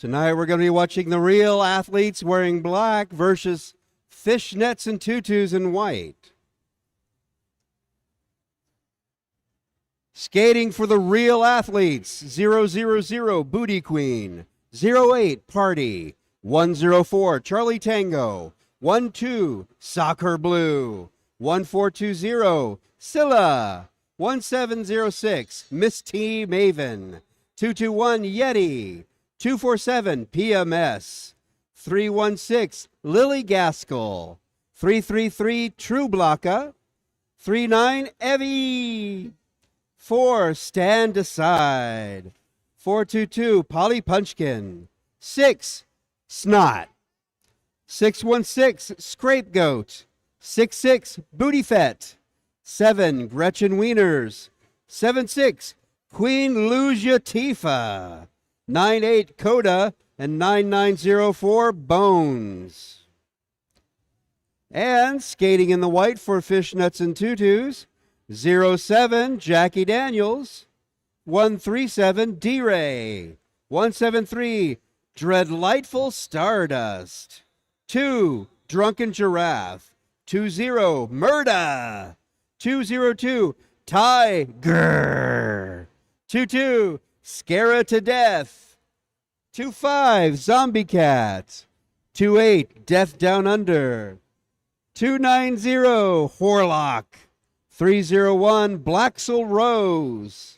Tonight we're going to be watching the real athletes wearing black versus fishnets and tutus in white. Skating for the real athletes, 000 Booty Queen, 08 Party, 104 Charlie Tango, 12 Soccer Blue, 1420 Scylla, 1706 Miss T Maven, 221 Yeti, 247 PMS, 316 Lily Gaskell, 333 True Blocka, 39 Evie, 4 Stand Aside, 422 Polly Punchkin, 6 Snot, 616 Scapegoat, 66 Booty Fett, 7 Gretchen Wieners, 76 Queen Lugia Tifa, 98 Coda, and 9904 Bones. And skating in the white for fishnets and tutus, 07 Jackie Daniels, 137 D-Ray, 173 Dreadlightful Stardust, 2 Drunken Giraffe, 20 Murda, 202 Tiger, 22 Scara to Death, 25 Zombie Cat, 28 Death Down Under, 290 Horlock, 301 Blaxel Rose,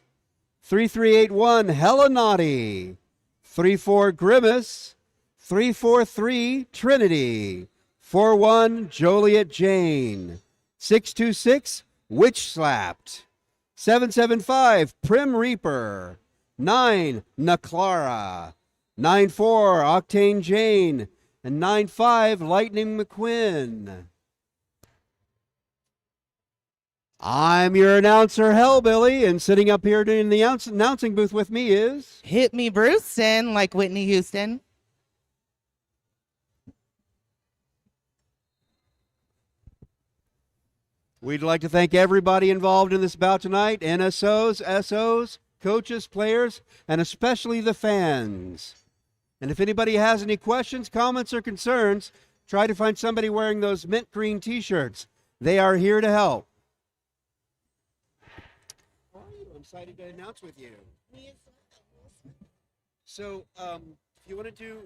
3381 Hella Naughty, 34 Grimace, 343 Trinity, 41 Joliet Jane, 626 Witch Slapped, 775 Prim Reaper, 9 Naklara, 94 Octane Jane, and 95 Lightning McQuinn. I'm your announcer, Hellbilly, and sitting up here in the announcing booth with me is... Hit me, Brewston, like Whitney Houston. We'd like to thank everybody involved in this bout tonight, NSOs, SOs, coaches, players, and especially the fans. And if anybody has any questions, comments, or concerns, try to find somebody wearing those mint green t-shirts. They are here to help. How are you? I'm excited to announce with you. So, if you want to do,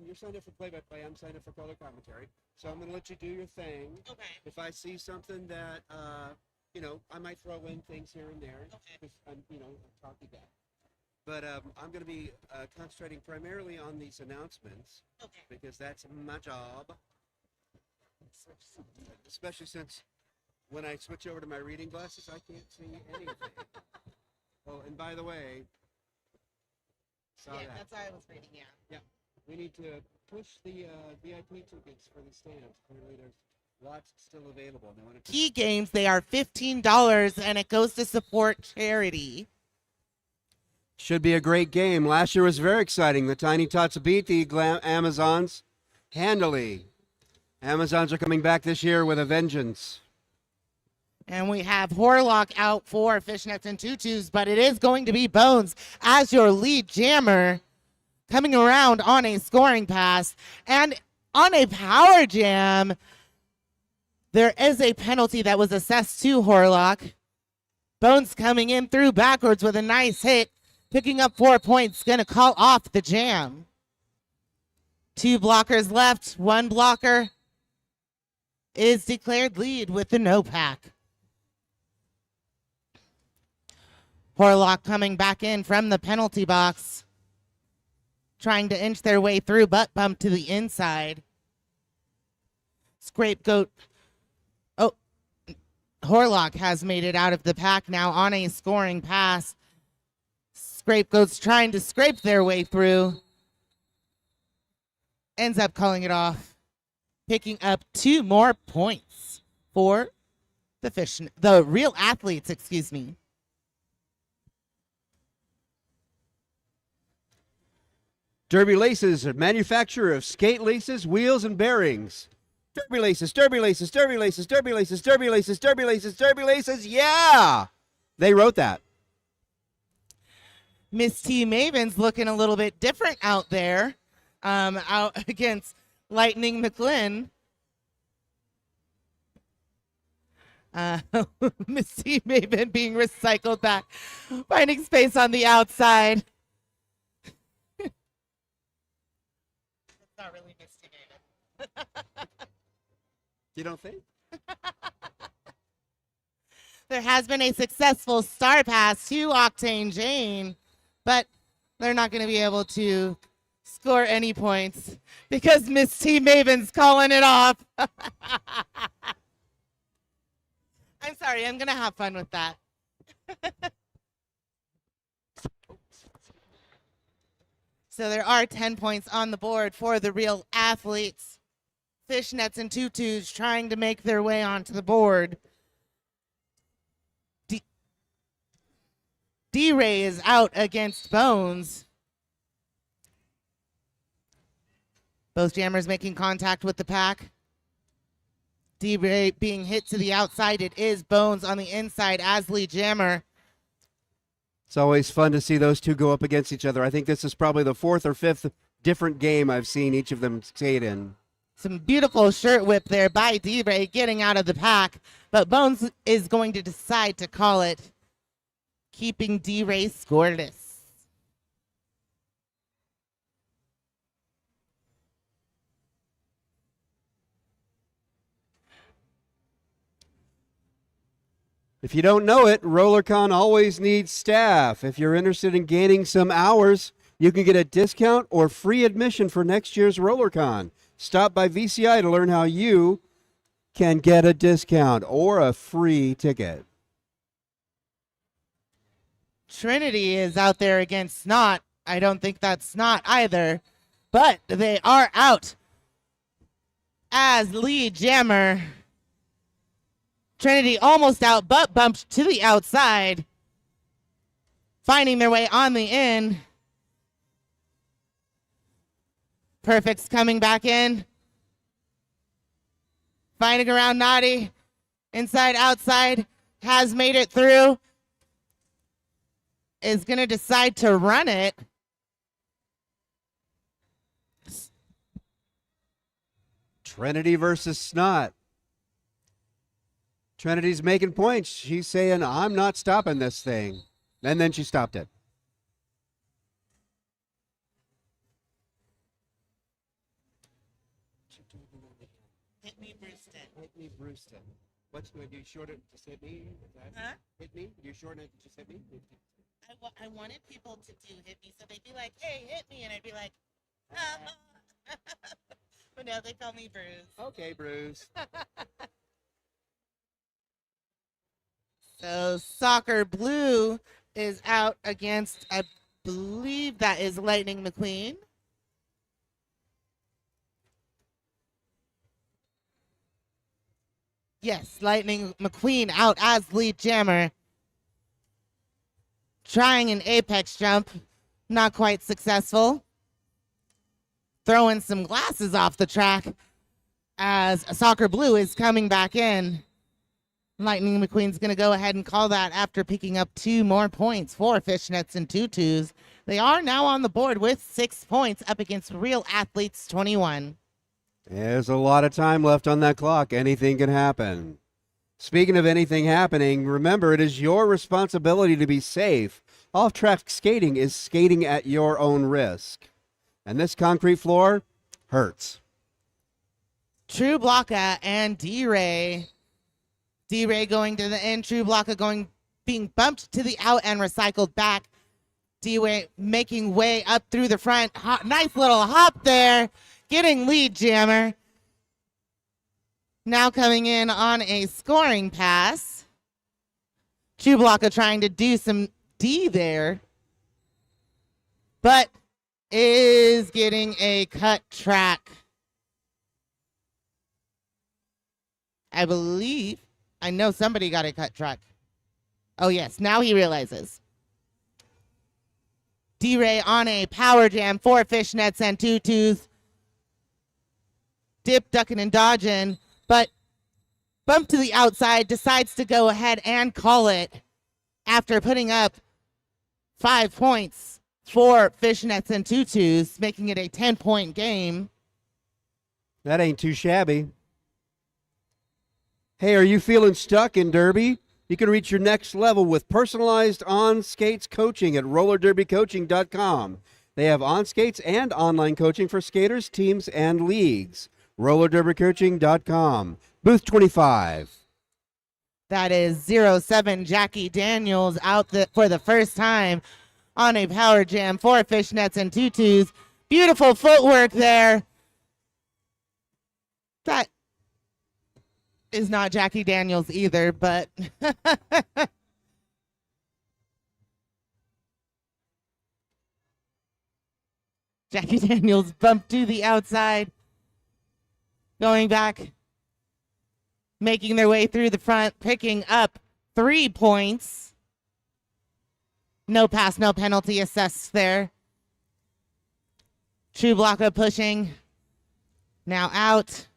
you're signed up for play-by-play, I'm signed up for color commentary. So I'm going to let you do your thing. Okay. If I see something that, I might throw in things here and there. Okay. If I'm, talking back. But I'm going to be concentrating primarily on these announcements. Okay. Because that's my job. Especially since when I switch over to my reading glasses, I can't see anything. Oh, and by the way, That's what I was reading, yeah. Yeah. We need to push the VIP tickets for the stands. Clearly, there's lots still available. Key games, they are $15, and it goes to support charity. Should be a great game. Last year was very exciting. The Tiny Tots beat the Amazons handily. Amazons are coming back this year with a vengeance. And we have Horlock out for fishnets and tutus, but it is going to be Bones as your lead jammer, coming around on a scoring pass. And on a power jam, there is a penalty that was assessed to Horlock. Bones coming in through backwards with a nice hit, picking up 4 points, going to call off the jam. 2 blockers left. 1 blocker is declared lead with the no pack. Horlock coming back in from the penalty box, trying to inch their way through, butt bump to the inside. Scapegoat. Oh, Horlock has made it out of the pack now on a scoring pass. Scapegoat's trying to scrape their way through. Ends up calling it off, picking up 2 more points for the real athletes, excuse me. Derby Laces, a manufacturer of skate laces, wheels, and bearings. Derby Laces, Derby Laces, Derby Laces, Derby Laces, Derby Laces, Derby Laces, Derby Laces, yeah! They wrote that. Miss T Maven's looking a little bit different out there. out against Lightning McLean. Misty Maven being recycled back, finding space on the outside. It's not really Misty Maven. You don't think? There has been a successful star pass to Octane Jane, but they're not going to be able to score any points because Misty Maven's calling it off. I'm sorry, I'm going to have fun with that. So there are 10 points on the board for the real athletes. Fishnets and Tutus trying to make their way onto the board. D-Ray is out against Bones. Both jammers making contact with the pack. D-Ray being hit to the outside. It is Bones on the inside as lead jammer. It's always fun to see those two go up against each other. I think this is probably the fourth or fifth different game I've seen each of them skate in. Some beautiful shirt whip there by D-Ray getting out of the pack, but Bones is going to decide to call it, keeping D-Ray scoreless. If you don't know it, RollerCon always needs staff. If you're interested in gaining some hours, you can get a discount or free admission for next year's RollerCon. Stop by VCI to learn how you can get a discount or a free ticket. Trinity is out there against Snot. I don't think that's Snot either, but they are out as lead jammer. Trinity almost out, but bumped to the outside, finding their way on the in. Perfect's coming back in, finding around Naughty, inside, outside, has made it through, is going to decide to run it. Trinity versus Snot. Trinity's making points. She's saying, I'm not stopping this thing. And then she stopped it. Hit me, Brewston. Hit me, Brewston. What's going to do? Short it, just hit me? Huh? Hit me? You shorten it, just hit me? I wanted people to do hit me, so they'd be like, hey, hit me, and I'd be like, but no, they call me Bruce. Okay, Bruce. So Soccer Blue is out against, I believe that is Lightning McQueen. Yes, Lightning McQueen out as lead jammer. Trying an apex jump, not quite successful. Throwing some glasses off the track as Soccer Blue is coming back in. Lightning McQueen's going to go ahead and call that after picking up 2 more points for Fishnets and Tutus. They are now on the board with 6 points up against Real Athletes 21. There's a lot of time left on that clock. Anything can happen. Speaking of anything happening, remember it is your responsibility to be safe. Off-track skating is skating at your own risk. And this concrete floor hurts. True Blocka and D-Ray. D-Ray going to the end. True Blocka being bumped to the out and recycled back. D-Ray making way up through the front. Nice little hop there. Getting lead jammer. Now coming in on a scoring pass. True Blocka trying to do some D there. But is getting a cut track. I believe. I know somebody got a cut track. Oh, yes. Now he realizes. D-Ray on a power jam for Fishnets and Tutus. Dip, ducking, and dodging. But bump to the outside. Decides to go ahead and call it after putting up 5 points for Fishnets and Tutus, making it a 10-point game. That ain't too shabby. Hey, are you feeling stuck in Derby? You can reach your next level with personalized on-skates coaching at rollerderbycoaching.com. They have on-skates and online coaching for skaters, teams, and leagues. rollerderbycoaching.com. Booth 25. That is 07 Jackie Daniels out for the first time on a power jam for Fishnets and Tutus. Beautiful footwork there. That is not Jackie Daniels either, but Jackie Daniels bumped to the outside, going back, making their way through the front, picking up 3 points. No pass, no penalty assessed there. Chewbacca pushing, now out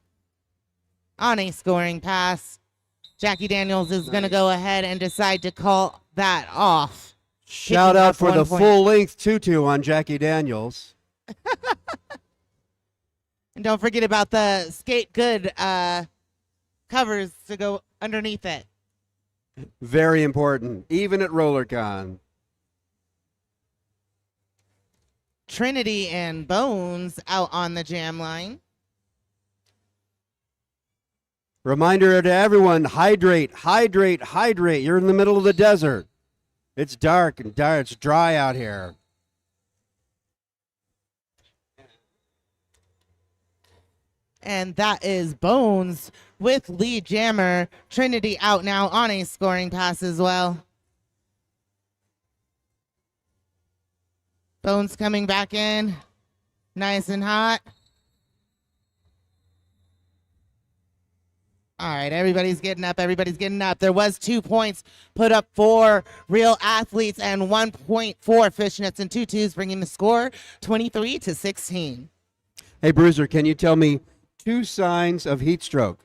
on a scoring pass. Jackie Daniels is going to go ahead and decide to call that off. Shout out for the full-length tutu on Jackie Daniels. And don't forget about the skate good covers to go underneath it. Very important, even at RollerCon. Trinity and Bones out on the jam line. Reminder to everyone, hydrate, hydrate, hydrate. You're in the middle of the desert. It's dark and it's dry out here. And that is Bones with lead jammer. Trinity out now on a scoring pass as well. Bones coming back in. Nice and hot. All right, everybody's getting up. Everybody's getting up. There was 2 points put up for Real Athletes and 1 point for Fishnets and Tutus, bringing the score 23-16. Hey, Bruiser, can you tell me 2 signs of heat stroke?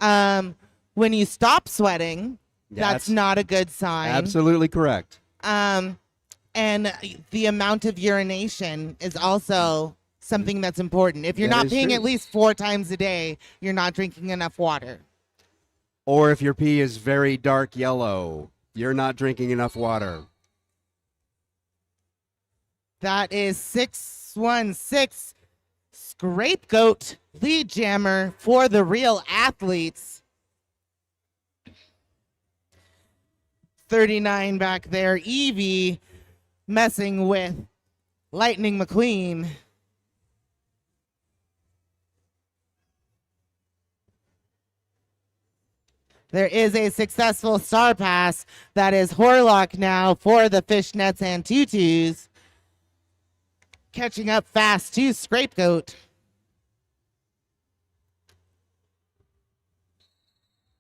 When you stop sweating, that's not a good sign. Absolutely correct. And the amount of urination is also something that's important. If you're not peeing at least 4 times a day, you're not drinking enough water. Or if your pee is very dark yellow, you're not drinking enough water. That is 616 Scapegoat lead jammer for the Real Athletes. 39 back there. Evie messing with Lightning McQueen. There is a successful star pass. That is Horlock now for the Fishnets and Tutus. Catching up fast to Scapegoat.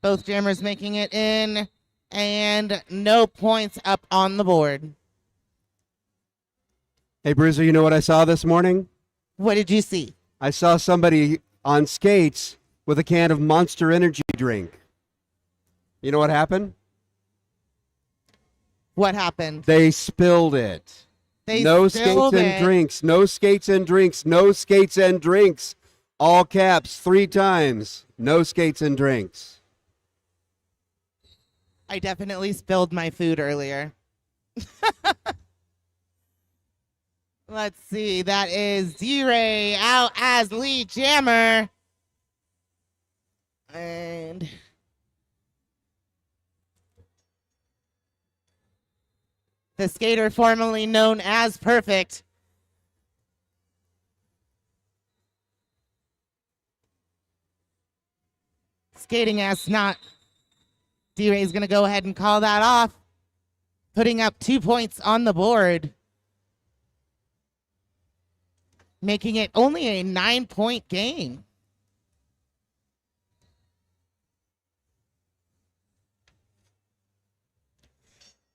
Both jammers making it in, and no points up on the board. Hey, Bruiser, you know what I saw this morning? What did you see? I saw somebody on skates with a can of Monster Energy drink. You know what happened? What happened? They spilled it. No skates and drinks. No skates and drinks. No skates and drinks. All caps 3 times. No skates and drinks. I definitely spilled my food earlier. Let's see. That is D-Ray out as lead jammer. And the skater formerly known as Perfect. Skating as not. D-Ray's going to go ahead and call that off, putting up 2 points on the board, making it only a 9-point game.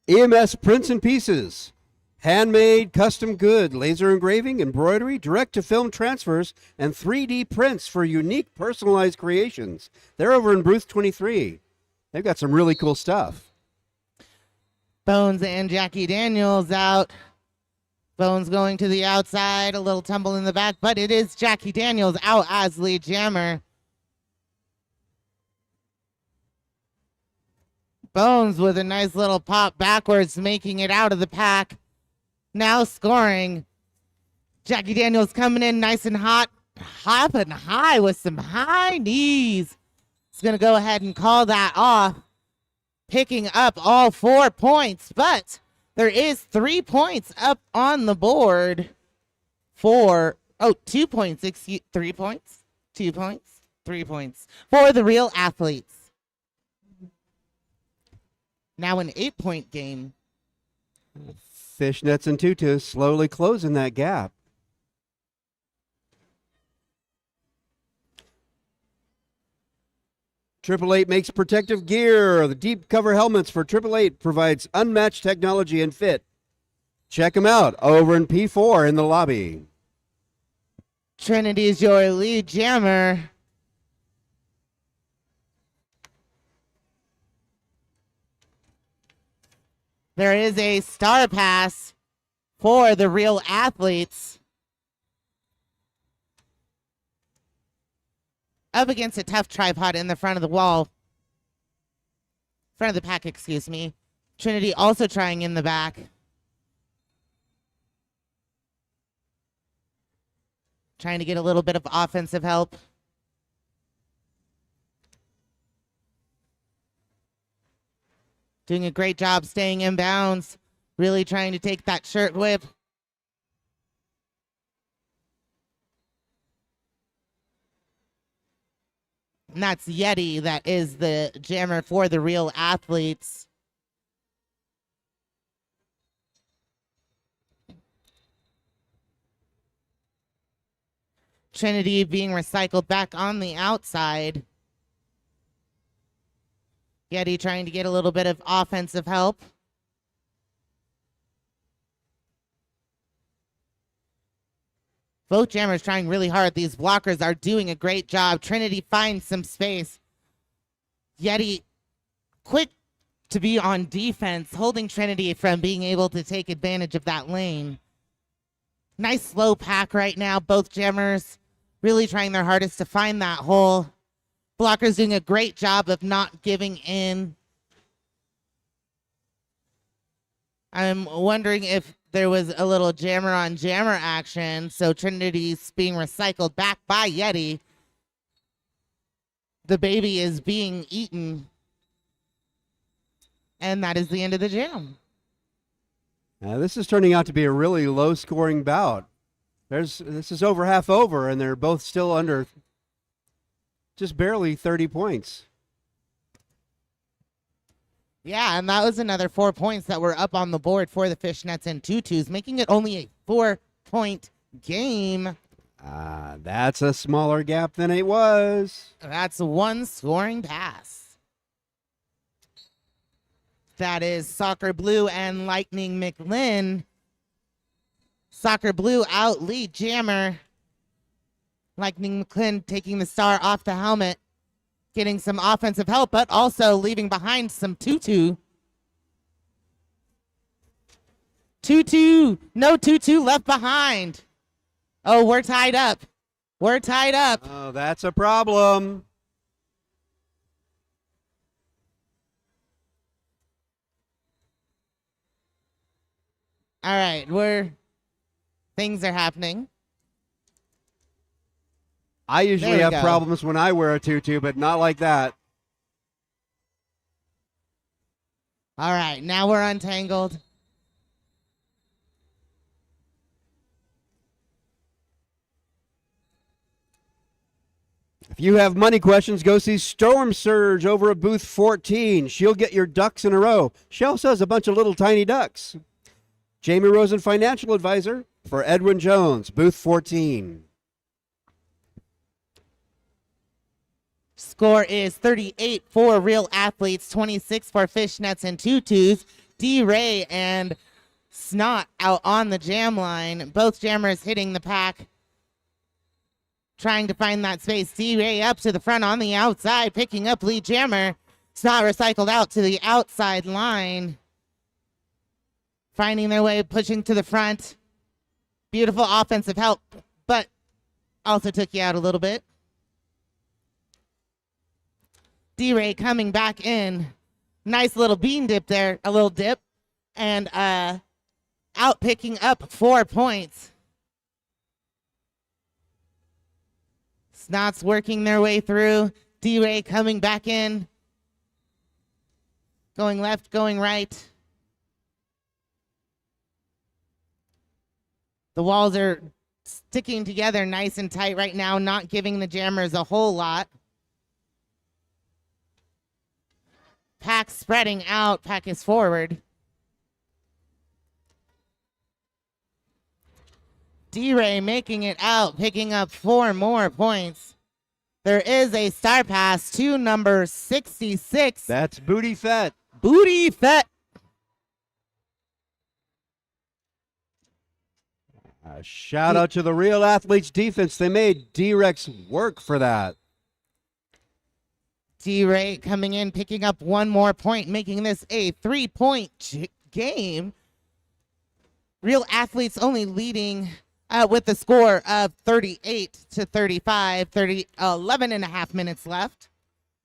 EMS Prints and Pieces. Handmade, custom good, laser engraving, embroidery, direct-to-film transfers, and 3D prints for unique personalized creations. They're over in booth 23. They've got some really cool stuff. Bones and Jackie Daniels out Bones going to the outside, a little tumble in the back, but it is Jackie Daniels out as lead jammer. Bones with a nice little pop backwards, making it out of the pack. Now scoring. Jackie Daniels coming in nice and hot, hopping high with some high knees. He's going to go ahead and call that off, picking up all 4 points, but there is 3 points up on the board for, 2 points, 3 points, 2 points, 3 points for the Real Athletes. Now an 8-point game. Fishnets and Tutus slowly closing that gap. Triple Eight makes protective gear. The deep cover helmets for Triple Eight provides unmatched technology and fit. Check them out over in P4 in the lobby. Trinity is your lead jammer. There is a star pass for the Real Athletes. Up against a tough tripod in the front of the wall. Front of the pack, excuse me. Trinity also trying in the back. Trying to get a little bit of offensive help. Doing a great job staying in bounds. Really trying to take that shirt whip. And that's Yeti, that is the jammer for the Real Athletes. Trinity being recycled back on the outside. Yeti trying to get a little bit of offensive help. Both jammers trying really hard. These blockers are doing a great job. Trinity finds some space. Yeti quick to be on defense, holding Trinity from being able to take advantage of that lane. Nice slow pack right now. Both jammers really trying their hardest to find that hole. Blockers doing a great job of not giving in. I'm wondering if there was a little jammer on jammer action. So Trinity's being recycled back by Yeti. The baby is being eaten. And that is the end of the jam. This is turning out to be a really low-scoring bout. This is over half over, and they're both still under just barely 30 points. Yeah, and that was another 4 points that were up on the board for the Fishnets and Tutus, making it only a 4-point game. That's a smaller gap than it was. That's one scoring pass. That is Soccer Blue and Lightning McLin. Soccer Blue out lead jammer. Lightning McLin taking the star off the helmet, getting some offensive help, but also leaving behind some Tutu. No Tutu left behind. Oh, we're tied up. We're tied up. Oh, that's a problem. All right, things are happening. I usually have problems when I wear a tutu, but not like that. All right, now we're untangled. If you have money questions, go see Storm Surge over at booth 14. She'll get your ducks in a row. She also has a bunch of little tiny ducks. Jamie Rosen, financial advisor for Edwin Jones, booth 14. Score is 38 for Real Athletes, 26 for Fishnets and Tutus. D-Ray and Snot out on the jam line. Both jammers hitting the pack, trying to find that space. D-Ray up to the front on the outside, picking up lead jammer. Snot recycled out to the outside line. Finding their way, pushing to the front. Beautiful offensive help, but also took you out a little bit. D-Ray coming back in. Nice little bean dip there, a little dip. And out picking up 4 points. Snots working their way through. D-Ray coming back in. Going left, going right. The walls are sticking together nice and tight right now, not giving the Jammers a whole lot. Pack spreading out. Pack is forward. D-Ray making it out, picking up 4 more points. There is a star pass to number 66. That's Booty Fett. Booty Fett. A shout out to the Real Athletes defense. They made D-Rex work for that. D-Ray coming in, picking up 1 more point, making this a 3-point game. Real Athletes only leading with the score of 38-35, 11 and a half minutes left.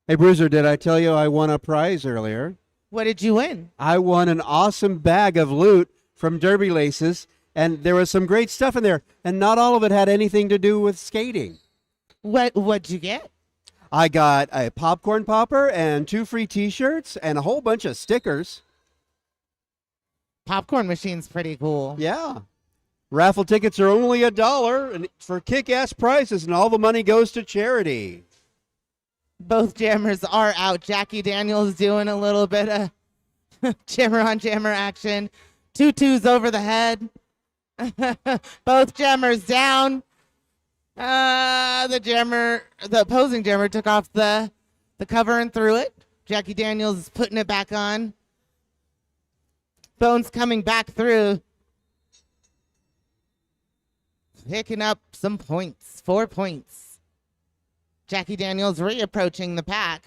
Hey, Bruiser, did I tell you I won a prize earlier? What did you win? I won an awesome bag of loot from Derby Laces, and there was some great stuff in there, and not all of it had anything to do with skating. What'd you get? I got a popcorn popper and 2 free T-shirts and a whole bunch of stickers. Popcorn machine's pretty cool. Yeah. Raffle tickets are only $1 and for kick-ass prizes, and all the money goes to charity. Both Jammers are out. Jackie Daniels doing a little bit of jammer on jammer action. Tutus over the head. Both Jammers down. The opposing Jammer took off the cover and threw it. Jackie Daniels is putting it back on. Bones coming back through. Picking up some points. 4 points. Jackie Daniels reapproaching the pack.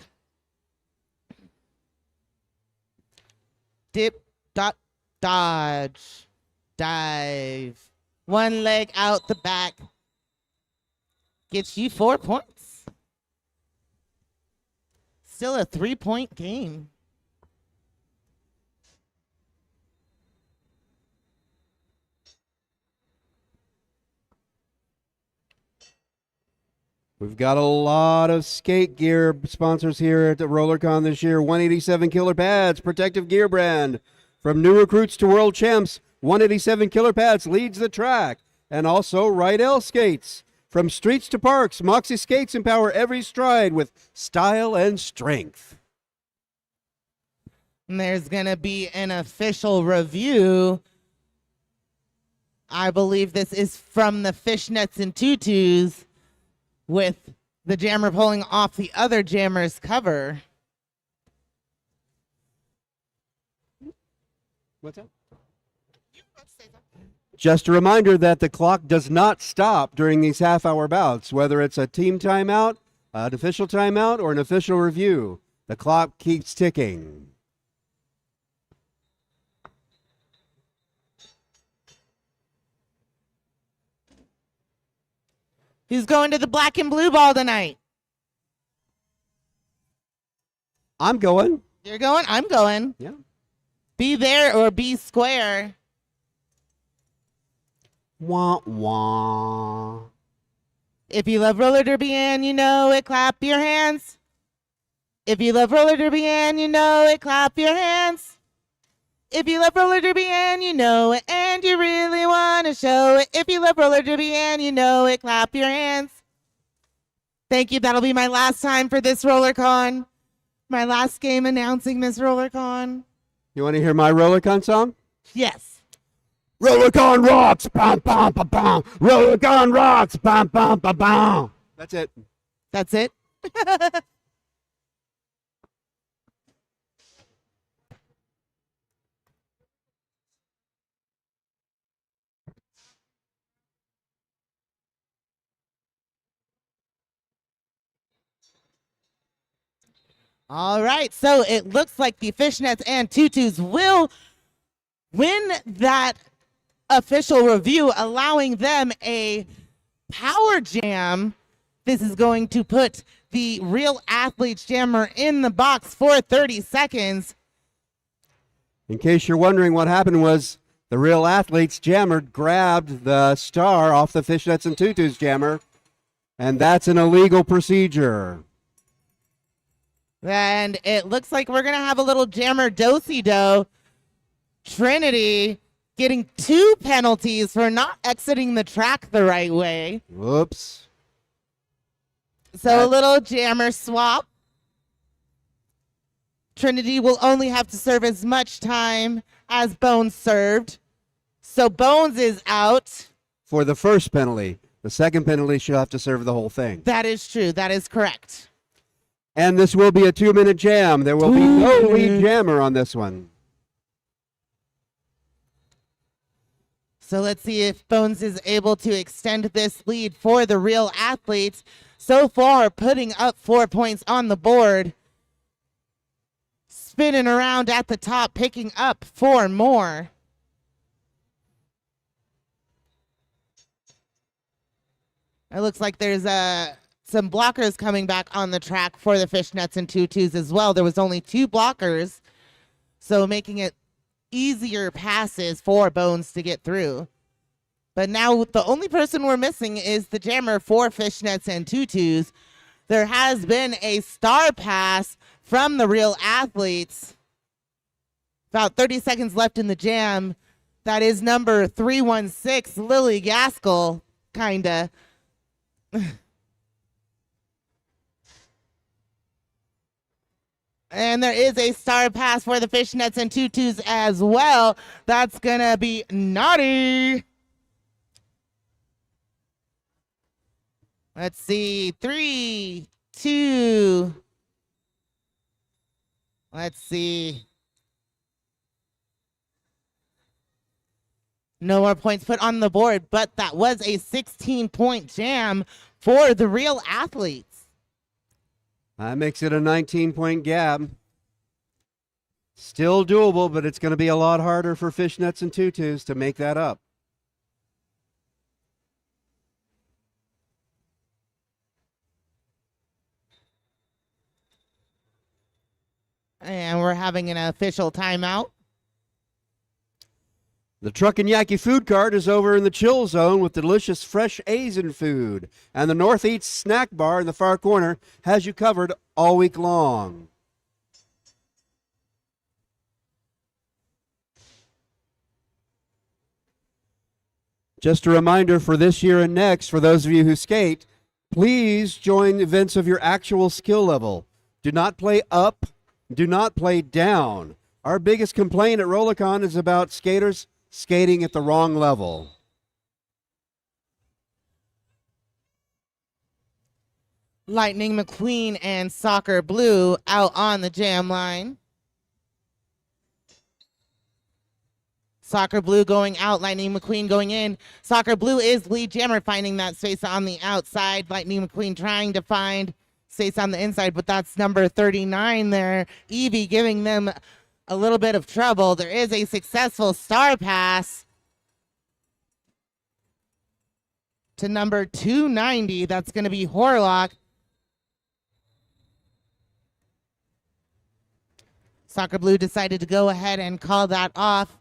Dip, dot, dodge, dive. 1 leg out the back. Gets you 4 points. Still a 3-point game. We've got a lot of skate gear sponsors here at the RollerCon this year. 187 Killer Pads, protective gear brand. From new recruits to world champs, 187 Killer Pads leads the track. And also Rydell Skates. From streets to parks, Moxie Skates empower every stride with style and strength. And there's going to be an official review. I believe this is from the Fishnets and Tutus, with the Jammer pulling off the other Jammer's cover. What's that? Just a reminder that the clock does not stop during these half-hour bouts, whether it's a team timeout, an official timeout, or an official review. The clock keeps ticking. Who's going to the black and blue ball tonight? I'm going. You're going? I'm going. Yeah. Be there or be square. Wah, wah. If you love roller derby and you know it, clap your hands. If you love roller derby and you know it, clap your hands. If you love roller derby and you know it, and you really want to show it. If you love roller derby and you know it, clap your hands. Thank you. That'll be my last time for this RollerCon. My last game announcing this RollerCon. You want to hear my RollerCon song? Yes. RollerCon rocks, bam, bam, bam, bam. RollerCon rocks, bam, bam, bam, bam. That's it. That's it. All right, so it looks like the Fishnets and Tutus will win that official review, allowing them a power jam. This is going to put the Real Athletes Jammer in the box for 30 seconds. In case you're wondering, what happened was the Real Athletes Jammer grabbed the star off the Fishnets and Tutus Jammer, and that's an illegal procedure. And it looks like we're going to have a little jammer do-si-do. Trinity getting 2 penalties for not exiting the track the right way. Whoops. So a little jammer swap. Trinity will only have to serve as much time as Bones served. So Bones is out. For the first penalty. The second penalty, she'll have to serve the whole thing. That is true. That is correct. And this will be a 2-minute jam. There will be no lead jammer on this one. So let's see if Bones is able to extend this lead for the Real Athletes. So far, putting up 4 points on the board. Spinning around at the top, picking up 4 more. It looks like there's some blockers coming back on the track for the Fishnets and Tutus as well. There was only 2 blockers, so making it easier passes for Bones to get through. But now the only person we're missing is the jammer for Fishnets and Tutus. There has been a star pass from the Real Athletes. About 30 seconds left in the jam. That is number 316, Lily Gaskell, kinda. And there is a star pass for the Fishnets and Tutus as well. That's gonna be naughty. Let's see. 3, 2. Let's see. No more points put on the board, but that was a 16-point jam for the Real Athletes. That makes it a 19-point gap. Still doable, but it's going to be a lot harder for Fishnets and Tutus to make that up. And we're having an official timeout. The Truck and Yaki food cart is over in the chill zone with delicious fresh Asian food. And the North Eats snack bar in the far corner has you covered all week long. Just a reminder for this year and next, for those of you who skate, please join events of your actual skill level. Do not play up, do not play down. Our biggest complaint at RollerCon is about skaters skating at the wrong level. Lightning McQueen and Soccer Blue out on the jam line. Soccer Blue going out, Lightning McQueen going in. Soccer Blue is lead jammer, finding that space on the outside. Lightning McQueen trying to find space on the inside, but that's number 39 there. Evie giving them a little bit of trouble. There is a successful star pass to number 290. That's going to be Horlock. Soccer Blue decided to go ahead and call that off,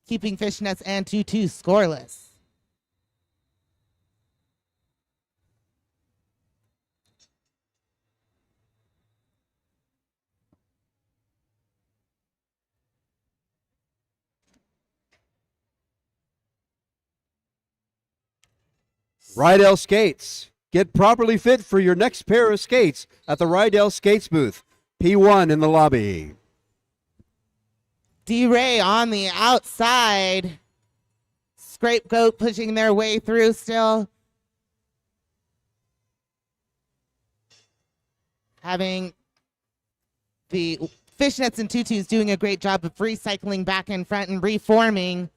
keeping Fishnets and Tutus scoreless. Rydell Skates. Get properly fit for your next pair of skates at the Rydell Skates booth. P1 in the lobby. D-Ray on the outside. Scapegoat pushing their way through still. Having the Fishnets and Tutus doing a great job of recycling back in front and reforming.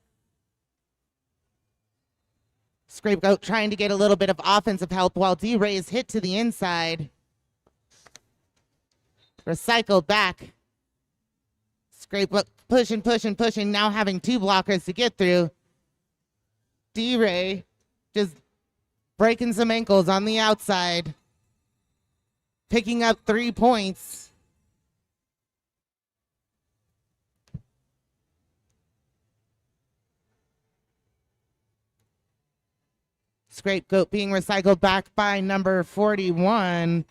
Scapegoat trying to get a little bit of offensive help while D-Ray is hit to the inside. Recycled back. Scapegoat pushing, now having 2 blockers to get through. D-Ray just breaking some ankles on the outside, picking up 3 points. Scapegoat being recycled back by number 41,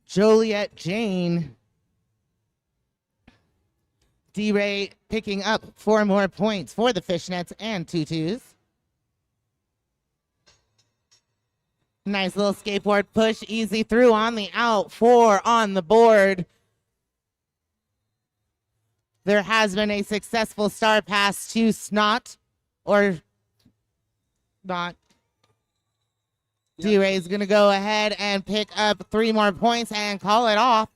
Joliet Jane. D-Ray picking up 4 more points for the Fishnets and Tutus. Nice little skateboard push, easy through on the out, 4 on the board. There has been a successful star pass to Snot, or not. Yep. D-Ray is going to go ahead and pick up 3 more points and call it off.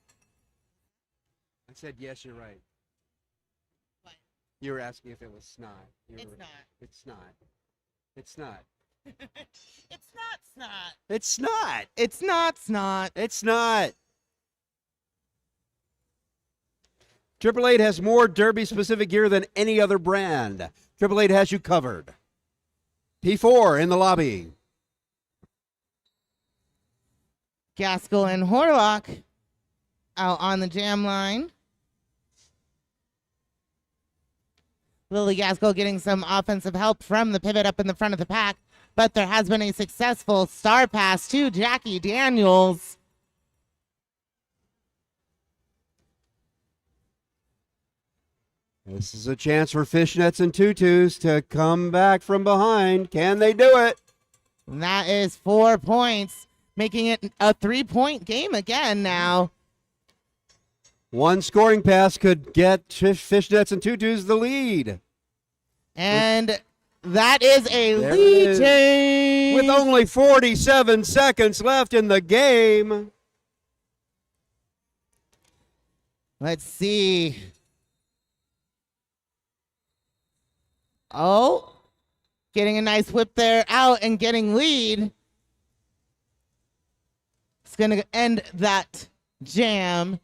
I said, yes, you're right. What? You were asking if it was snot. It's not. It's not. It's not. It's not snot. It's not. It's not snot. It's not. Triple Eight has more Derby-specific gear than any other brand. Triple Eight has you covered. P4 in the lobby. Gaskell and Horlock out on the jam line. Lily Gaskell getting some offensive help from the pivot up in the front of the pack, but there has been a successful star pass to Jackie Daniels. This is a chance for Fishnets and Tutus to come back from behind. Can they do it? And that is 4 points, making it a 3-point game again now. One scoring pass could get Fishnets and Tutus the lead. And that is a There lead it is. change. With only 47 seconds left in the game. Let's see. Oh, getting a nice whip there out and getting lead. It's going to end that jam,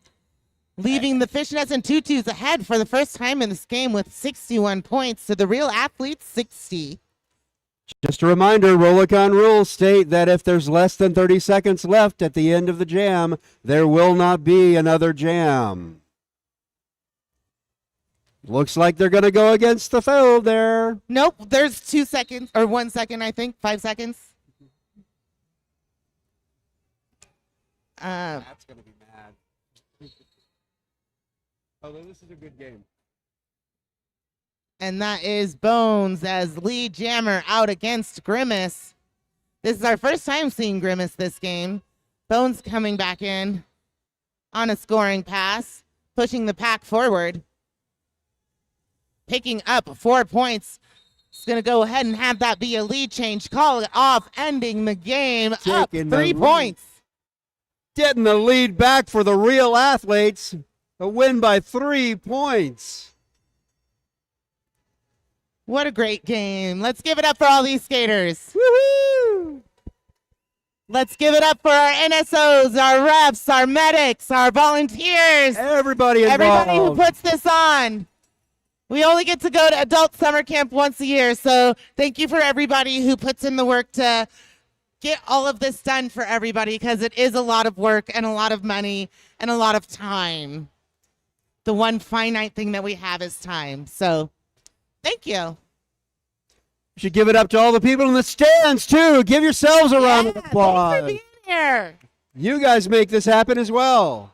leaving the Fishnets and Tutus ahead for the first time in this game with 61 points to the Real Athletes 60. Just a reminder, RollerCon rules state that if there's less than 30 seconds left at the end of the jam, there will not be another jam. Looks like they're going to go against the field there. Nope, there's 2 seconds, or 1 second, I think, 5 seconds. That's going to be mad. Although this is a good game. And that is Bones as lead jammer out against Grimace. This is our first time seeing Grimace this game. Bones coming back in on a scoring pass, pushing the pack forward. Picking up 4 points. It's going to go ahead and have that be a lead change. Call it off, ending the game up Taking 3 the points. Getting the lead back for the Real Athletes. A win by 3 points. What a great game. Let's give it up for all these skaters. Woohoo! Let's give it up for our NSOs, our refs, our medics, our volunteers. Everybody involved. Everybody who puts this on. We only get to go to adult summer camp once a year, so thank you for everybody who puts in the work to get all of this done for everybody, because it is a lot of work and a lot of money and a lot of time. The one finite thing that we have is time. So thank you. You should give it up to all the people in the stands, too. Give yourselves a round of Thanks applause. for being here. You guys make this happen as well.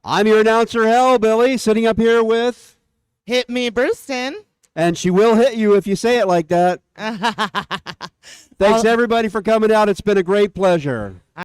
I'm your announcer, Billy, sitting up here with... Hit me, Brewston. And she will hit you if you say it like that. Thanks, everybody, for coming out. It's been a great pleasure.